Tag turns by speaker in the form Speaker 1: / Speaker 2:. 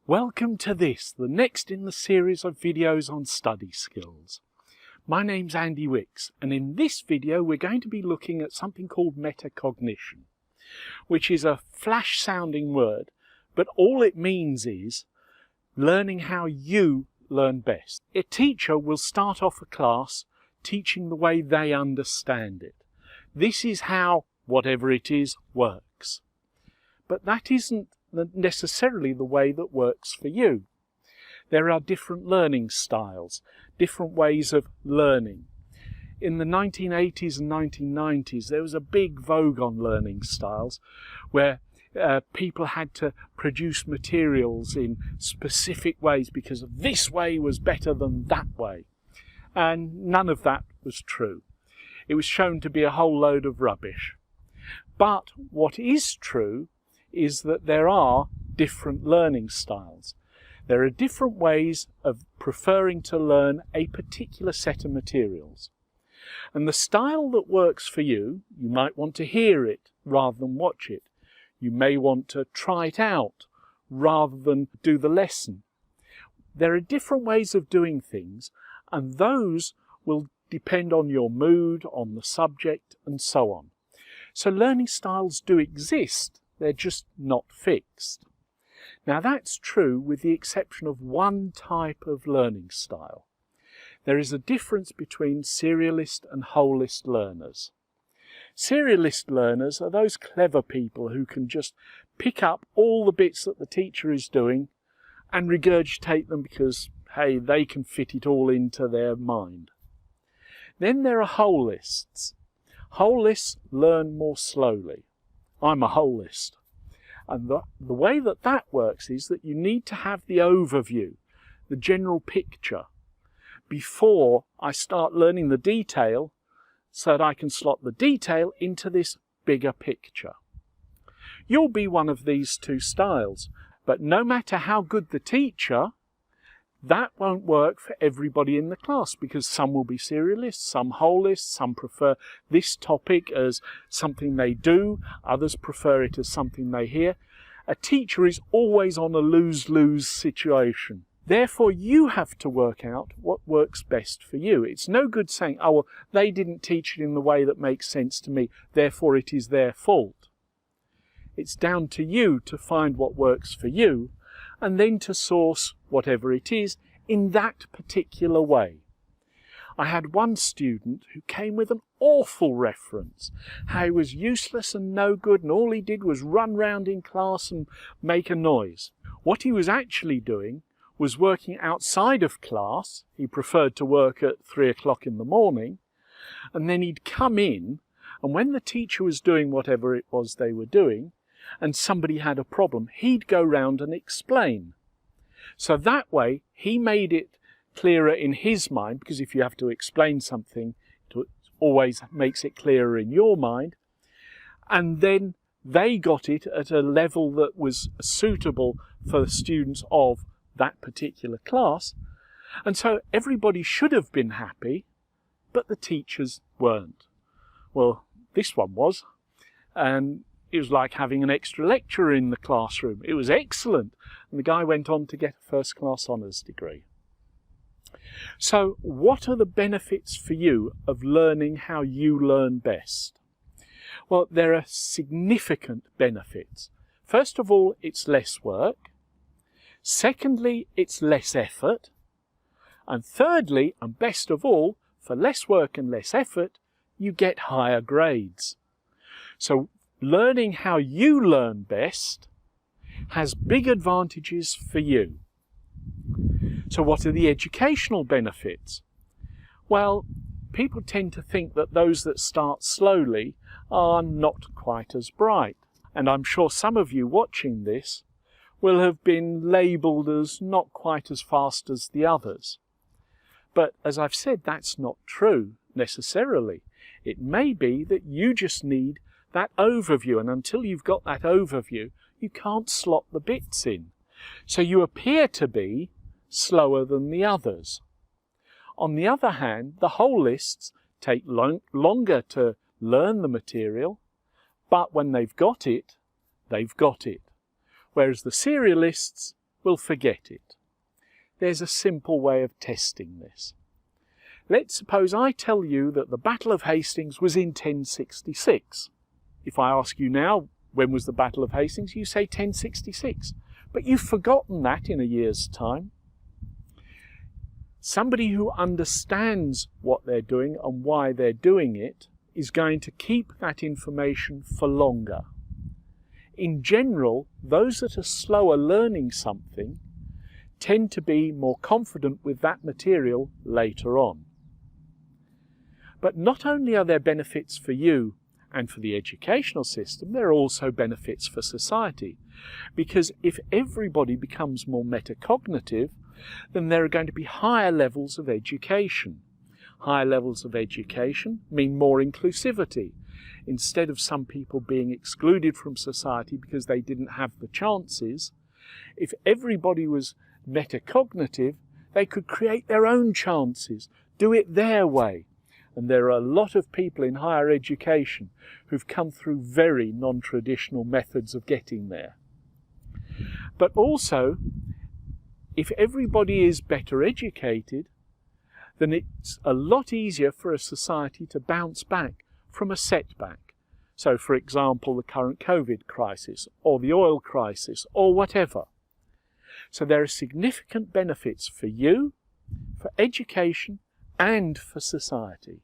Speaker 1: Welcome to this, the next in the series of videos on study skills. My name's Andy Wicks, and in this video we're going to be looking at something called metacognition, which is a flash sounding word, but all it means is learning how you learn best. A teacher will start off a class teaching the way they understand it. This is how whatever it is works. But that isn't necessarily the way that works for you. There are different learning styles, different ways of learning. In the 1980s and 1990s, there was a big vogue on learning styles where people had to produce materials in specific ways because this way was better than that way. And none of that was true. It was shown to be a whole load of rubbish. But what is true is that there are different learning styles. There are different ways of preferring to learn a particular set of materials. And the style that works for you, you might want to hear it rather than watch it. You may want to try it out rather than do the lesson. There are different ways of doing things, and those will depend on your mood, on the subject, and so on. So learning styles do exist. They're just not fixed. Now that's true with the exception of one type of learning style. There is a difference between serialist and wholist learners. Serialist learners are those clever people who can just pick up all the bits that the teacher is doing and regurgitate them because, hey, they can fit it all into their mind. Then there are wholists. Wholists learn more slowly. I'm a wholist. And the way that works is that you need to have the overview, the general picture, before I start learning the detail so that I can slot the detail into this bigger picture. You'll be one of these two styles, but no matter how good the teacher, that won't work for everybody in the class because some will be serialists, some wholists, some prefer this topic as something they do, others prefer it as something they hear. A teacher is always on a lose-lose situation. Therefore, you have to work out what works best for you. It's no good saying, oh, well, they didn't teach it in the way that makes sense to me, therefore it is their fault. It's down to you to find what works for you, and then to source whatever it is in that particular way. I had one student who came with an awful reference, how he was useless and no good and all he did was run round in class and make a noise. What he was actually doing was working outside of class. He preferred to work at 3 o'clock in the morning, and then he'd come in, and when the teacher was doing whatever it was they were doing, and somebody had a problem, he'd go round and explain. So that way, he made it clearer in his mind, because if you have to explain something, it always makes it clearer in your mind. And then they got it at a level that was suitable for the students of that particular class. And so everybody should have been happy, but the teachers weren't. Well, this one was. And it was like having an extra lecturer in the classroom. It was excellent. And the guy went on to get a first-class honours degree. So what are the benefits for you of learning how you learn best? Well, there are significant benefits. First of all, it's less work. Secondly, it's less effort. And thirdly, and best of all, for less work and less effort, you get higher grades. So learning how you learn best has big advantages for you. So what are the educational benefits? Well, people tend to think that those that start slowly are not quite as bright. And I'm sure some of you watching this will have been labelled as not quite as fast as the others. But as I've said, that's not true necessarily. It may be that you just need that overview, and until you've got that overview, you can't slot the bits in. So you appear to be slower than the others. On the other hand, the wholists take longer to learn the material, but when they've got it, they've got it. Whereas the serialists, well, forget it. There's a simple way of testing this. Let's suppose I tell you that the Battle of Hastings was in 1066. If I ask you now, when was the Battle of Hastings, you say 1066. But you've forgotten that in a year's time. Somebody who understands what they're doing and why they're doing it is going to keep that information for longer. In general, those that are slower learning something tend to be more confident with that material later on. But not only are there benefits for you and for the educational system, there are also benefits for society. Because if everybody becomes more metacognitive, then there are going to be higher levels of education. Higher levels of education mean more inclusivity. Instead of some people being excluded from society because they didn't have the chances, if everybody was metacognitive, they could create their own chances, do it their way. And there are a lot of people in higher education who've come through very non-traditional methods of getting there. But also, if everybody is better educated, then it's a lot easier for a society to bounce back from a setback. So, for example, the current COVID crisis, or the oil crisis, or whatever. So there are significant benefits for you, for education, and for society.